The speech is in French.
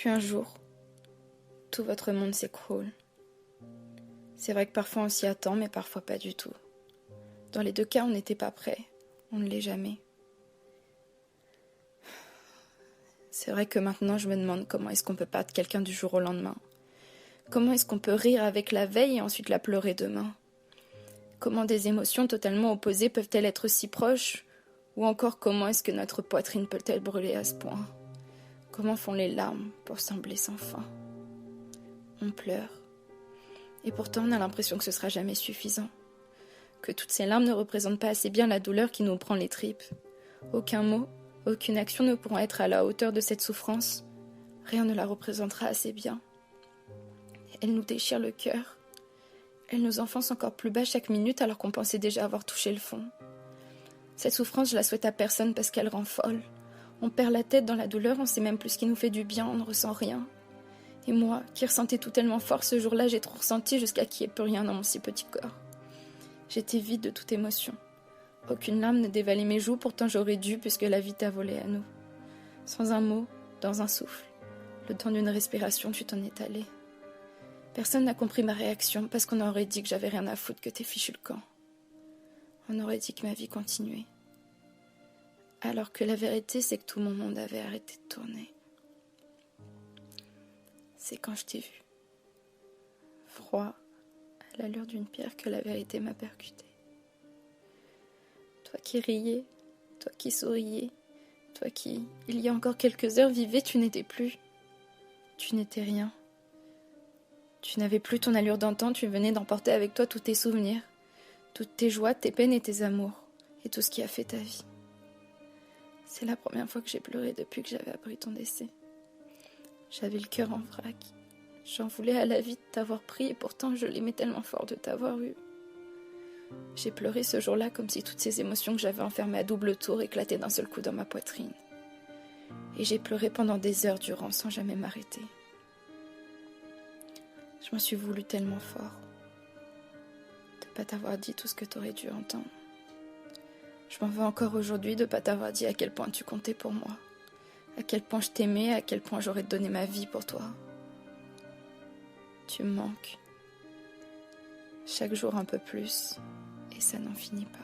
Puis un jour, tout votre monde s'écroule. C'est vrai que parfois on s'y attend, mais parfois pas du tout. Dans les deux cas, on n'était pas prêt. On ne l'est jamais. C'est vrai que maintenant, je me demande comment est-ce qu'on peut perdre quelqu'un du jour au lendemain. Comment est-ce qu'on peut rire avec la veille et ensuite la pleurer demain? Comment des émotions totalement opposées peuvent-elles être si proches? Ou encore comment est-ce que notre poitrine peut-elle brûler à ce point? Comment font les larmes pour sembler sans fin? On pleure. Et pourtant, on a l'impression que ce sera jamais suffisant. Que toutes ces larmes ne représentent pas assez bien la douleur qui nous prend les tripes. Aucun mot, aucune action ne pourront être à la hauteur de cette souffrance. Rien ne la représentera assez bien. Elle nous déchire le cœur. Elle nous enfonce encore plus bas chaque minute alors qu'on pensait déjà avoir touché le fond. Cette souffrance, je la souhaite à personne parce qu'elle rend folle. On perd la tête dans la douleur, on sait même plus ce qui nous fait du bien, on ne ressent rien. Et moi, qui ressentais tout tellement fort ce jour-là, j'ai trop ressenti jusqu'à qu'il n'y ait plus rien dans mon si petit corps. J'étais vide de toute émotion. Aucune larme ne dévalait mes joues, pourtant j'aurais dû puisque la vie t'a volé à nous. Sans un mot, dans un souffle, le temps d'une respiration, tu t'en es allé. Personne n'a compris ma réaction parce qu'on aurait dit que j'avais rien à foutre que t'aies fichu le camp. On aurait dit que ma vie continuait. Alors que la vérité, c'est que tout mon monde avait arrêté de tourner. C'est quand je t'ai vu, froid, à l'allure d'une pierre, que la vérité m'a percuté. Toi qui riais, toi qui souriais, toi qui, il y a encore quelques heures, vivais, tu n'étais plus. Tu n'étais rien. Tu n'avais plus ton allure d'antan, tu venais d'emporter avec toi tous tes souvenirs, toutes tes joies, tes peines et tes amours, et tout ce qui a fait ta vie. C'est la première fois que j'ai pleuré depuis que j'avais appris ton décès. J'avais le cœur en vrac. J'en voulais à la vie de t'avoir pris et pourtant je l'aimais tellement fort de t'avoir eu. J'ai pleuré ce jour-là comme si toutes ces émotions que j'avais enfermées à double tour éclataient d'un seul coup dans ma poitrine. Et j'ai pleuré pendant des heures durant sans jamais m'arrêter. Je m'en suis voulu tellement fort de pas t'avoir dit tout ce que t'aurais dû entendre. Je m'en veux encore aujourd'hui de pas t'avoir dit à quel point tu comptais pour moi, à quel point je t'aimais, à quel point j'aurais donné ma vie pour toi. Tu me manques. Chaque jour un peu plus, et ça n'en finit pas.